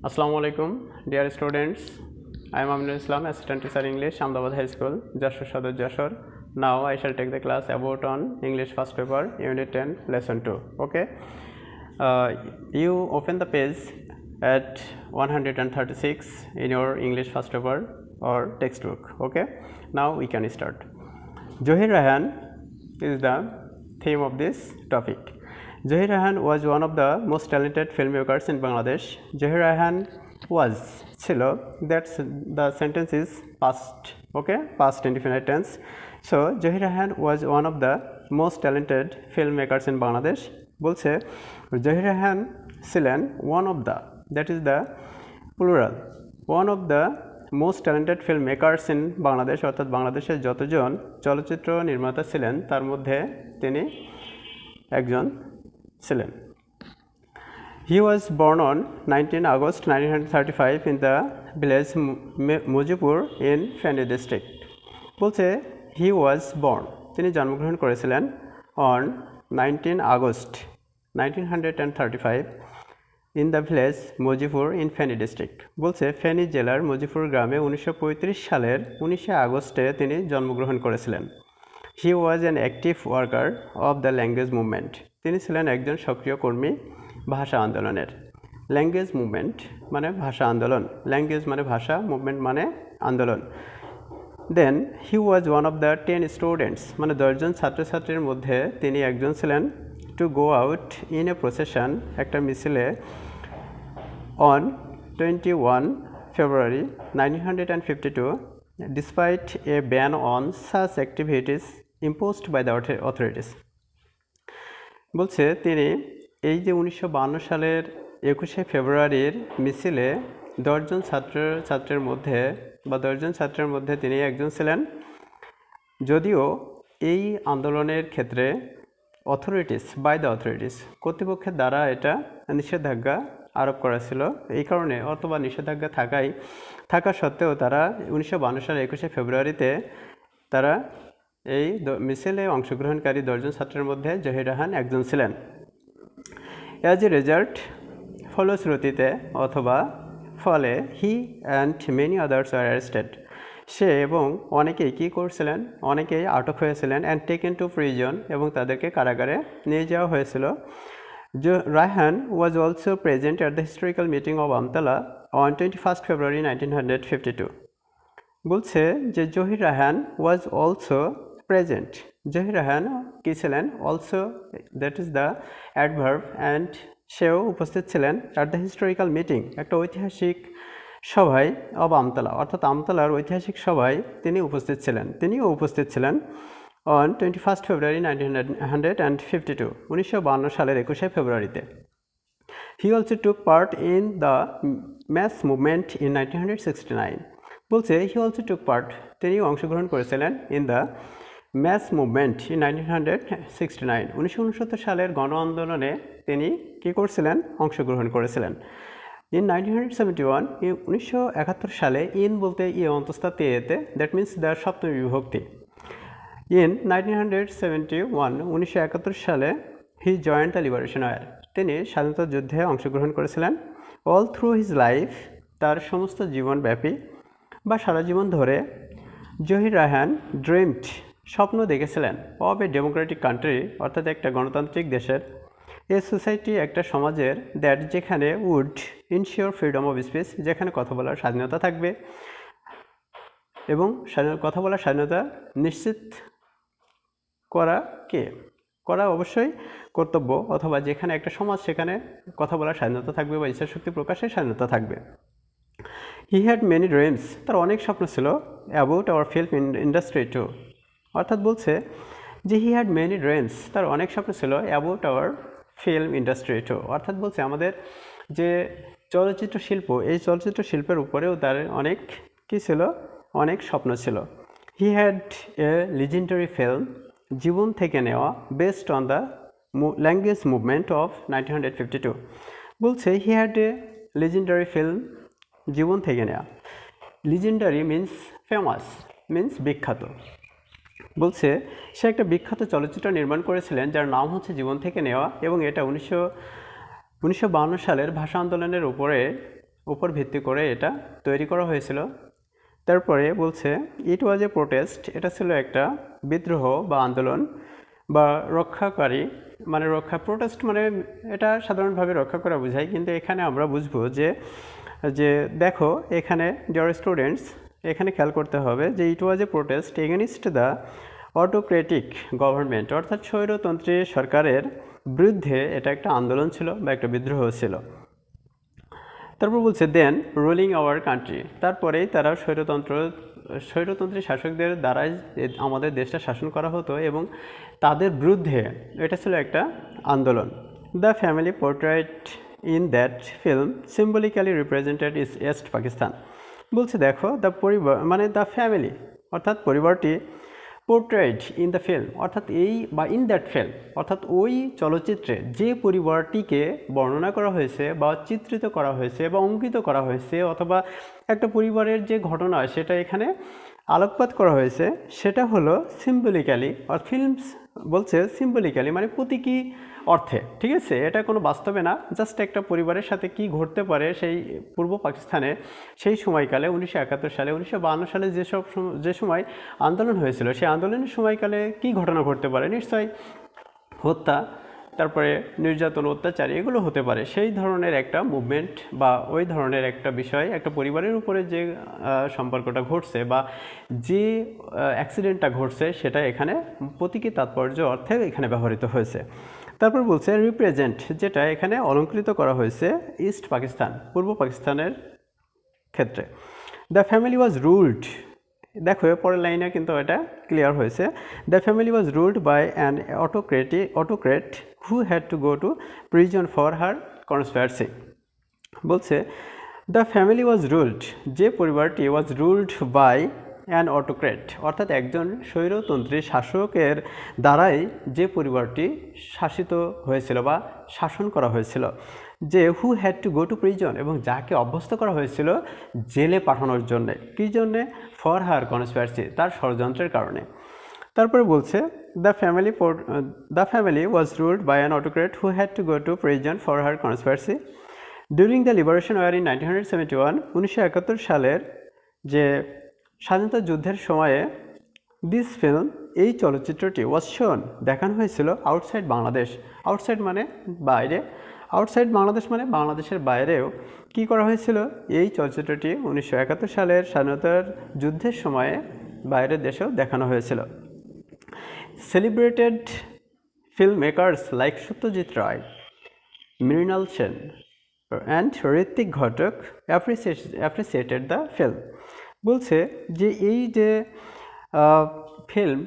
Assalamualaikum, dear students. I am Md.Aminul, Asst.Teacher English, Ahmedabad High School, Jashore Sadar Jashore. Now I shall take the class about on English first paper, Unit 10, Lesson 2. Okay. You open the page at 136 in your English first paper or textbook. Okay. Now we can start. Zohir Rayhan is the theme of this topic. Zohir Rayhan was one of the most talented filmmakers in Bangladesh. Zohir Rayhan was chilo, that's the sentence is past, okay, past indefinite tense. So Zohir Rayhan was one of the most talented filmmakers in Bangladesh. বলছে Zohir Rayhan ছিলেন one of the, that is the plural, one of the most talented filmmakers in Bangladesh, অর্থাৎ বাংলাদেশের যতজন চলচ্চিত্র নির্মাতা ছিলেন তার মধ্যে তিনি একজন ছিলেন। He was born on 19 August 1935 in the village Mujipur in Feni district. বলছে he was born, তিনি জন্মগ্রহণ করেছিলেন on 19 August 1935 in the village Mujipur in Feni district. বলছে ফেনী জেলার মজিপুর গ্রামে 1935 সালের 19 আগস্টে তিনি জন্মগ্রহণ করেছিলেন। He was an active worker of the language movement. তিনি ছিলেন একজন সক্রিয় কর্মী ভাষা আন্দোলনের। ল্যাঙ্গুয়েজ মুভমেন্ট মানে ভাষা আন্দোলন, ল্যাঙ্গুয়েজ মানে ভাষা, মুভমেন্ট মানে আন্দোলন। Then he was one of the 10 students, মানে 10 জন ছাত্রছাত্রীর মধ্যে তিনি একজন ছিলেন। To go out in a procession, একটা মিছিলে, on 21 February 1952 despite a ban on such activities imposed by the authorities. বলছে তিনি এই যে 1952 সালের 21শে ফেব্রুয়ারির মিছিলে 10 জন ছাত্রের মধ্যে বা 10 জন ছাত্রের মধ্যে তিনি একজন ছিলেন, যদিও এই আন্দোলনের ক্ষেত্রে অথরিটিস কর্তৃপক্ষের দ্বারা এটা নিষেধাজ্ঞা আরোপ করা ছিল। এই কারণে অথবা নিষেধাজ্ঞা থাকা সত্ত্বেও তারা 1952 সালের 21শে ফেব্রুয়ারিতে তারা এই মিছিলে অংশগ্রহণকারী 10 জন ছাত্রের মধ্যে জহির রায়হান একজন ছিলেন। অ্যাজ এ রেজাল্ট, ফলশ্রুতিতে অথবা ফলে, he and many others are arrested, সে এবং অনেকেই কী করছিলেন, অনেকেই আটক হয়েছিলেন, অ্যান্ড টেকেন টু প্রিজন, এবং তাদেরকে কারাগারে নিয়ে যাওয়া হয়েছিল। Raihan was also present at the historical meeting of Amtala on 21 February 1952। বলছে যে Zahir Raihan was also present, Zahir Raihan কী ছিলেন, also that is the adverb, and সেও উপস্থিত ছিলেন অ্যাট দ্য হিস্টোরিক্যাল মিটিং, একটা ঐতিহাসিক সভায়, অব আমতলা, অর্থাৎ আমতলার ঐতিহাসিক সভায় তিনিও উপস্থিত ছিলেন অন 21 February 1952, 1952 সালের 21শে ফেব্রুয়ারিতে। He also took part in the mass movement in 1969। বলছে হি অলসো টুক পার্ট, তিনিও অংশগ্রহণ করেছিলেন in the mass movement in 1969, 1969 সালের গণ আন্দোলনে তিনি কী করছিলেন, অংশগ্রহণ করেছিলেন। ইন 1971, 1971 সালে, ইন বলতে ই অন্তস্থাতে এতে, দ্যাট মিন্স দ্য সপ্তমী বিভক্তি। ইন 1971, 1971 সালে, he joined the liberation war, তিনি স্বাধীনতা যুদ্ধে অংশগ্রহণ করেছিলেন। অল থ্রু হিজ লাইফ, তার সমস্ত জীবনব্যাপী বা সারা জীবন ধরে, জহির রায়হান ড্রিমড, স্বপ্ন দেখেছিলেন, অব এ ডেমোক্রেটিক কান্ট্রি, অর্থাৎ একটা গণতান্ত্রিক দেশের, এ সোসাইটি, একটা সমাজের, দ্যাট, যেখানে, would ensure freedom of speech, যেখানে কথা বলার স্বাধীনতা থাকবে এবং কথা বলার স্বাধীনতা নিশ্চিত করা অবশ্যই কর্তব্য, অথবা যেখানে একটা সমাজ, সেখানে কথা বলার স্বাধীনতা থাকবে বা ইচ্ছাশক্তি প্রকাশের স্বাধীনতা থাকবে। হি হ্যাড মেনি ড্রিমস, তার অনেক স্বপ্ন ছিল, about our film industry too, অর্থাৎ বলছে যে হি হ্যাড মেনি ড্রিমস, তার অনেক স্বপ্ন ছিল, about our film industry too, অর্থাৎ বলছে আমাদের যে চলচ্চিত্র শিল্প, এই চলচ্চিত্র শিল্পের উপরেও তার অনেক কী ছিল, অনেক স্বপ্ন ছিল। He had a legendary film, জীবন থেকে নেওয়া, based on the language movement of 1952। বলছে he had a legendary film, জীবন থেকে নেওয়া, লিজেন্ডারি মিন্স ফেমাস, মিন্স বিখ্যাত। বলছে সে একটা বিখ্যাত চলচ্চিত্র নির্মাণ করেছিলেন যার নাম হচ্ছে জীবন থেকে নেওয়া, এবং এটা 1952 সালের ভাষা আন্দোলনের উপরে উপর ভিত্তি করে এটা তৈরি করা হয়েছিল। তারপরে বলছে ইট ওয়াজ এ প্রোটেস্ট, এটা ছিল একটা বিদ্রোহ বা আন্দোলন বা রক্ষাকারী, মানে প্রোটেস্ট মানে এটা সাধারণভাবে রক্ষা করা বোঝায়, কিন্তু এখানে আমরা বুঝবো যে যে দেখো এখানে ডিয়ার স্টুডেন্টস, এখানে খেয়াল করতে হবে যে it was a protest against the autocratic government, অর্থাৎ স্বৈরতন্ত্রী সরকারের বিরুদ্ধে এটা একটা আন্দোলন ছিল বা একটা বিদ্রোহ ছিল। তারপর বলছে দেন রুলিং আওয়ার কান্ট্রি, তারপরেই তারা স্বৈরতন্ত্রী শাসকদের দ্বারাই আমাদের দেশটা শাসন করা হতো এবং তাদের বিরুদ্ধে এটা ছিল একটা আন্দোলন। The family portrait in that film symbolically represented is east Pakistan. বলছে দেখো দ্য পরিবার মানে দ্য ফ্যামিলি অর্থাৎ পরিবারটি পোর্ট্রেট ইন দ্য ফিল্ম অর্থাৎ এই বা ইন দ্যাট ফিল্ম অর্থাৎ ওই চলচ্চিত্রে যে পরিবারটিকে বর্ণনা করা হয়েছে বা চিত্রিত করা হয়েছে বা অঙ্কিত করা হয়েছে অথবা একটা পরিবারের যে ঘটনা সেটা এখানে আলোকপাত করা হয়েছে, সেটা হলো সিম্বলিক্যালি আর ফিল্মস বলছে সিম্বলিক্যালি মানে প্রতীকী অর্থে, ঠিক আছে, এটা কোনো বাস্তবে না, জাস্ট একটা পরিবারের সাথে কি ঘটতে পারে সেই পূর্ব পাকিস্তানে সেই সময়কালে 1971 সালে 1952 সালে যে সময় আন্দোলন হয়েছিল সেই আন্দোলনের সময়কালে কি ঘটনা ঘটতে পারে, নিশ্চয়ই হত্যা, তারপরে নির্যাতন, অত্যাচার এগুলো হতে পারে, সেই ধরনের একটা মুভমেন্ট বা ওই ধরনের একটা বিষয় একটা পরিবারের উপরে যে সম্পর্কটা ঘটছে বা যে অ্যাক্সিডেন্টটা ঘটছে সেটা এখানে প্রতীকী তাৎপর্য অর্থে এখানে ব্যবহৃত হয়েছে। তারপর বলছে রিপ্রেজেন্ট, যেটা এখানে অলঙ্কৃত করা হয়েছে ইস্ট পাকিস্তান পূর্ব পাকিস্তানের ক্ষেত্রে। দ্য ফ্যামিলি ওয়াজ রুলড, দেখো পরের লাইনে কিন্তু এটা ক্লিয়ার হয়েছে, the family was ruled by an autocrat who had to go to prison for her conspiracy. বলছে দ্য ফ্যামিলি ওয়াজ রুলড, যে পরিবারটি was ruled by an autocrat অর্থাৎ একজন স্বৈরতন্ত্রী শাসকের দ্বারাই যে পরিবারটি শাসিত হয়েছিল বা শাসন করা হয়েছিল, যে হু had to go to prison এবং যাকে অভ্যস্ত করা হয়েছিল জেলে পাঠানোর জন্যে, কী জন্যে, ফর হার কনস্পিরেসি তার ষড়যন্ত্রের কারণে। তারপরে বলছে the family was ruled by an autocrat who had to go to prison for her conspiracy during the liberation war in 1971, 1971 সালের যে স্বাধীনতা যুদ্ধের সময়ে দিস ফিল্ম এই চলচ্চিত্রটি ওয়াজ শোন দেখানো হয়েছিল আউটসাইড বাংলাদেশ, আউটসাইড মানে বাইরে, আউটসাইড বাংলাদেশ মানে বাংলাদেশের বাইরেও কি করা হয়েছিল, এই চলচ্চিত্রটি 1971 সালের স্বাধীনতার যুদ্ধের সময়ে বাইরের দেশেও দেখানো হয়েছিল। Celebrated film makers like Satyajit Ray, Mrinal Sen and Ritwik Ghatak appreciated the film. বলছে যে এই যে ফিল্ম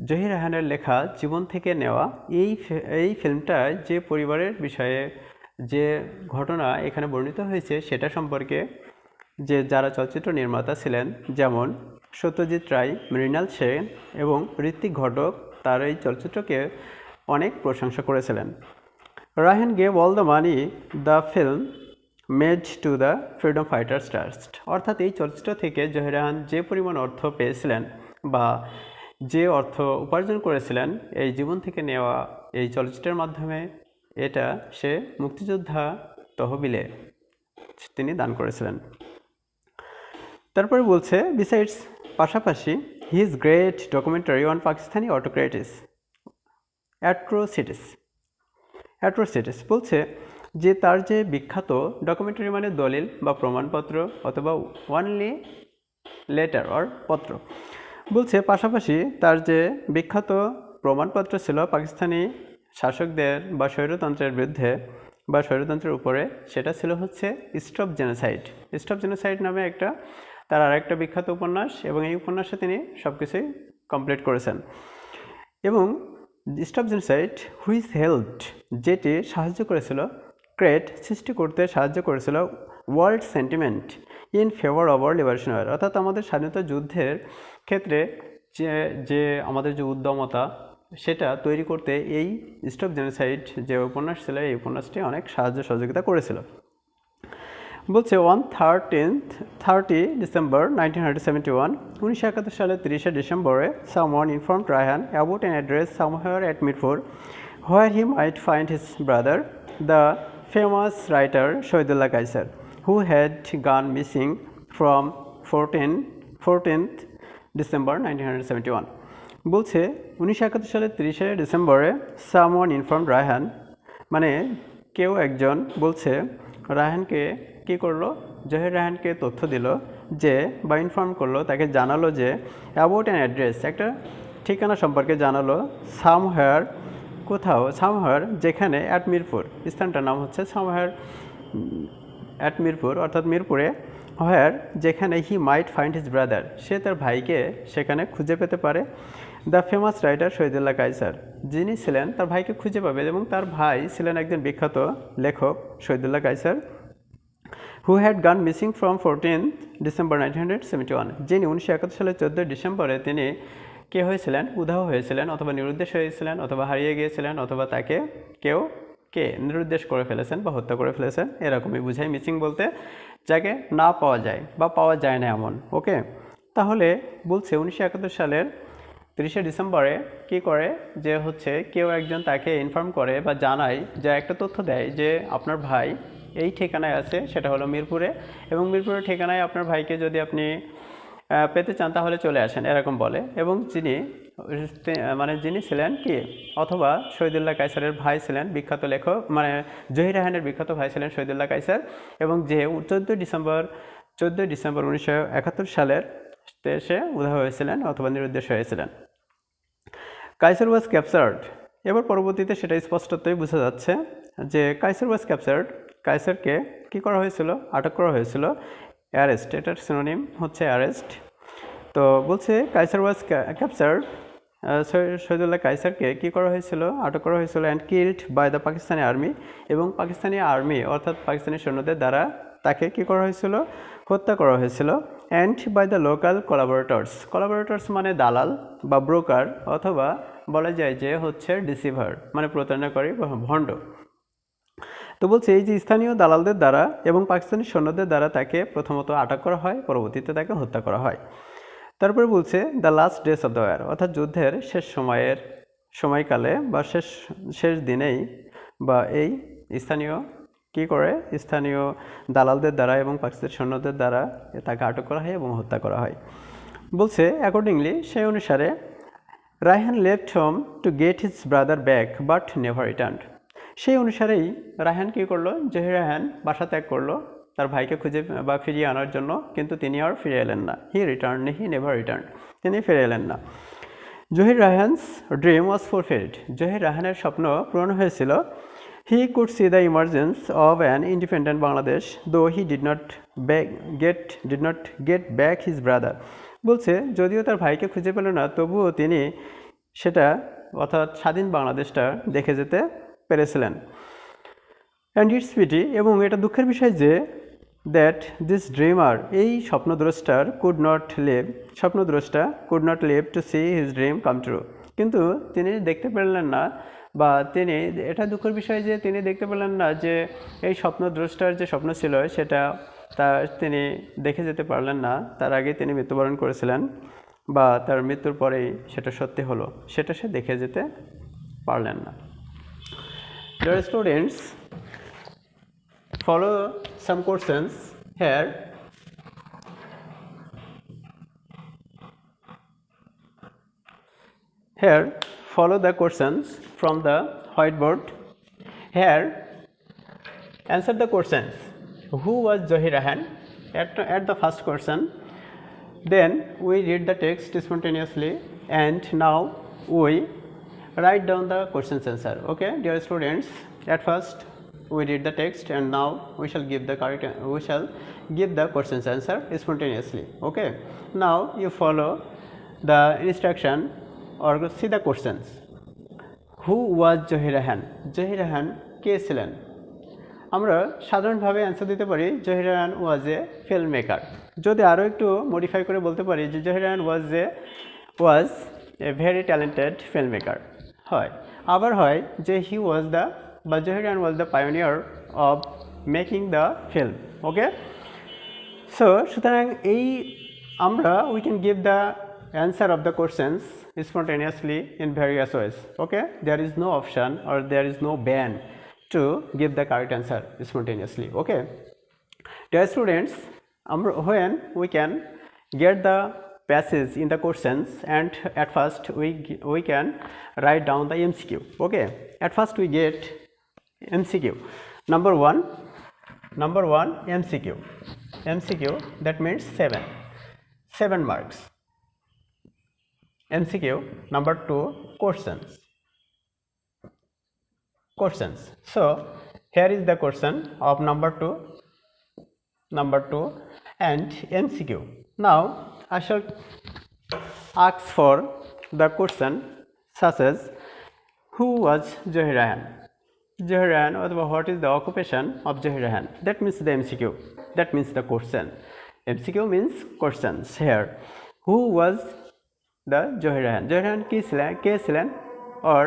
জহির রায়হানের লেখা জীবন থেকে নেওয়া এই ফিল্মটায় যে পরিবারের বিষয়ে যে ঘটনা এখানে বর্ণিত হয়েছে সেটা সম্পর্কে যে যারা চলচ্চিত্র নির্মাতা ছিলেন যেমন সত্যজিৎ রায়, মৃণাল সেন এবং ঋত্বিক ঘটক তার এই চলচ্চিত্রকে অনেক প্রশংসা করেছিলেন। Raihan gave all the money the film made to the freedom fighters trust, অর্থাৎ এই চলচ্চিত্র থেকে জহির রায়হান যে পরিমাণ অর্থ পেয়েছিলেন বা যে অর্থ উপার্জন করেছিলেন এই জীবন থেকে নেওয়া এই চলচ্চিত্রের মাধ্যমে, এটা সে মুক্তিযোদ্ধা তহবিলে তিনি দান করেছিলেন। তারপরে বলছে বিসাইডস পাশাপাশি his great documentary on Pakistani autocrats atrocities, বলছে যে তার যে বিখ্যাত ডকুমেন্টারি মানে দলিল বা প্রমাণপত্র অথবা ওয়ানলি লেটার অর পত্র, বলছে পাশাপাশি তার যে বিখ্যাত প্রমাণপত্র ছিল পাকিস্তানি শাসকদের বা স্বৈরতন্ত্রের বিরুদ্ধে বা স্বৈরতন্ত্রের উপরে, সেটা ছিল হচ্ছে স্টপ জেনোসাইড নামে একটা তার আরেকটা বিখ্যাত উপন্যাস এবং এই উপন্যাসে তিনি সব কিছুই কমপ্লিট করেছেন। এবং স্টপ জেনোসাইড হুইচ হেল্পড, যেটি সাহায্য করেছিল ক্রেট সৃষ্টি করতে সাহায্য করেছিল world sentiment in favour of our liberation war, অর্থাৎ আমাদের স্বাধীনতা যুদ্ধের ক্ষেত্রে যে আমাদের যে উদ্যমতা সেটা তৈরি করতে এই স্টপ জেনোসাইড যে উপন্যাস ছিল এই উপন্যাসটি অনেক সাহায্য সহযোগিতা করেছিল। বলছে অন 30 ডিসেম্বর 1971, 1971 সালের 30 ডিসেম্বরে someone informed Rayhan about an address somewhere at Mirpur where he might find his brother, the famous writer Shahidullah Kaisar, who had gone missing from 14th December 1971. বলছে 1971 সালের 30 ডিসেম্বরে সামওয়ান ইনফর্মড রায়হান, মানে কেউ একজন বলছে রায়হানকে কি করলো, জহির রায়হানকে তথ্য দিল যে বা ইনফর্ম করলো, তাকে জানালো যে অ্যাবাউট অ্যান অ্যাড্রেস, একটা ঠিকানা সম্পর্কে জানালো, সামহেয়ার, কোথাও, সামহেয়ার যেখানে, অ্যাট মিরপুর, স্থানটার নাম হচ্ছে সামহেয়ার অ্যাট মিরপুর, অর্থাৎ মিরপুরে, হোয়ার যেখানে he might find his brother, সে তার ভাইকে সেখানে খুঁজে পেতে পারে। The famous writer Shahidullah Kaiser, যিনি ছিলেন তার ভাইকে খুঁজে পাবে, এবং তার ভাই ছিলেন একজন বিখ্যাত লেখক Shahidullah Kaiser. Who had gone missing from 14th December 1971, যিনি 1971 সালের 14 ডিসেম্বরে তিনি কে হয়েছিলেন, উধাও হয়েছিলেন, অথবা নিরুদ্দেশ হয়েছিলেন, অথবা হারিয়ে গিয়েছিলেন, অথবা তাকে কেউ নিরুদ্দেশ করে ফেলেছেন বা হত্যা করে ফেলেছেন, এরকমই বুঝায় মিসিং বলতে, যাকে না পাওয়া যায় বা পাওয়া যায় না এমন। ওকে, তাহলে বলছে 1971 সালের 30 ডিসেম্বরে কি করে, যে হচ্ছে কেউ একজন তাকে ইনফর্ম করে বা জানায়, যে একটা তথ্য দেয় যে আপনার ভাই এই ঠিকানায় আছে, সেটা হলো মিরপুরে, এবং মিরপুরের ঠিকানায় আপনার ভাইকে যদি আপনি পেতে চান তাহলে চলে আসেন, এরকম বলে। এবং যিনি ছিলেন কি, অথবা শহীদুল্লাহ কায়সারের ভাই ছিলেন বিখ্যাত লেখক, মানে জহির রায়হানের বিখ্যাত ভাই ছিলেন শহীদুল্লাহ কায়সার, এবং যে 14 ডিসেম্বর 1971 সালের সে উধাও হয়েছিলেন অথবা নিরুদ্দেশ হয়েছিলেন। কায়সার ওয়াজ ক্যাপচার্ড, এবার পরবর্তীতে সেটা স্পষ্টতই বোঝা যাচ্ছে যে কায়সার ওয়াজ ক্যাপচার্ড, কায়সারকে কী করা হয়েছিল, আটক করা হয়েছিল। অ্যারেস্ট, এটার সিনোনিম হচ্ছে অ্যারেস্ট। তো বলছে কায়সার ওয়াজ ক্যাপচার্ড, শহীদুল্লাহ কায়সারকে কী করা হয়েছিল, আটক করা হয়েছিল, and killed by the Pakistani army, এবং পাকিস্তানি আর্মি অর্থাৎ পাকিস্তানি সৈন্যদের দ্বারা তাকে কী করা হয়েছিল, হত্যা করা হয়েছিল। অ্যান্ড বাই দ্য লোকাল কোলাবোরেটর্স মানে দালাল বা ব্রোকার, অথবা বলা যায় যে হচ্ছে ডিসিভার, মানে প্রতারণাকারী বা ভণ্ড। তো বলছে এই যে স্থানীয় দালালদের দ্বারা এবং পাকিস্তানি সৈন্যদের দ্বারা তাকে প্রথমত আটক করা হয়, পরবর্তীতে তাকে হত্যা করা হয়। তারপরে বলছে the last days of the war, অর্থাৎ যুদ্ধের শেষ সময়কালে বা শেষ দিনেই, বা এই স্থানীয় দালালদের দ্বারা এবং পাকিস্তানি সৈন্যদের দ্বারা তাকে আটক করা হয় এবং হত্যা করা হয়। বলছে অ্যাকর্ডিংলি, সেই অনুসারে, Raihan left home to get his brother back but never returned, সেই অনুসারেই রায়হান কী করলো, জহির রায়হান বাসা ত্যাগ করলো তার ভাইকে খুঁজে বা ফিরিয়ে আনার জন্য, কিন্তু তিনি আর ফিরে এলেন না। হি নেভার রিটার্ন, তিনি ফিরে এলেন না। Zahir Raihan's dream was fulfilled, Zahir রায়হানের স্বপ্ন পূরণ হয়েছিল। He could see the emergence of an independent Bangladesh, though he did not get back his brother, বলছে যদিও তার ভাইকে খুঁজে পেল না, তবুও তিনি সেটা, অর্থাৎ স্বাধীন বাংলাদেশটা দেখে যেতে পেরেছিলেন। অ্যান্ড ইটস পিটি, এবং এটা দুঃখের বিষয় যে দ্যাট দিস ড্রিমার, এই স্বপ্নদ্রষ্টা could not live to see his dream come true, কিন্তু তিনি দেখতে পেলেন না, বা এটা দুঃখের বিষয় যে তিনি দেখতে পেলেন না যে এই স্বপ্নদ্রষ্টার যে স্বপ্ন ছিল সেটা তিনি দেখে যেতে পারলেন না, তার আগে তিনি মৃত্যুবরণ করেছিলেন, বা তার মৃত্যুর পরেই সেটা সত্যি হলো, সেটা সে দেখে যেতে পারলেন না। Dear students, follow some questions here. Here, follow the questions from the whiteboard. Here, answer the questions. Who was Zahir Rahan? At the first question. Then we read the text spontaneously, and now we write down the questions answer. Okay, dear students, at first we read the text, and now we shall give the questions answer spontaneously. Okay, now you follow the instruction or see the questions. Who was Zahir Rahan? Zahir Rahan কে ছিলেন? আমরা সাধারণভাবে answer দিতে পারি Zahir Raihan was a film maker. যদি আরও একটু modify করে বলতে পারি যে Zahir Raihan was a very talented film maker হয়। আবার হয় যে Zahir Raihan was the pioneer of making the film. Okay, সুতরাং we can give the answer of the questions spontaneously in various ways. Okay, there is no option or there is no ban to give the correct answer spontaneously. Okay, Dear students, when we can get the passage in the questions, and at first we can write down the MCQ. Okay, at first we get MCQ. Number one MCQ, that means 7 marks. MCQ number 2, questions. So here is the question of number 2 and MCQ. Now I shall ask for the question such as, who was Zohirahan? Or what is the occupation of Zohirahan? That means the MCQ. That means the question. MCQ means questions. Here, who was the Zohirahan? Zohirahan কে ছিলেন or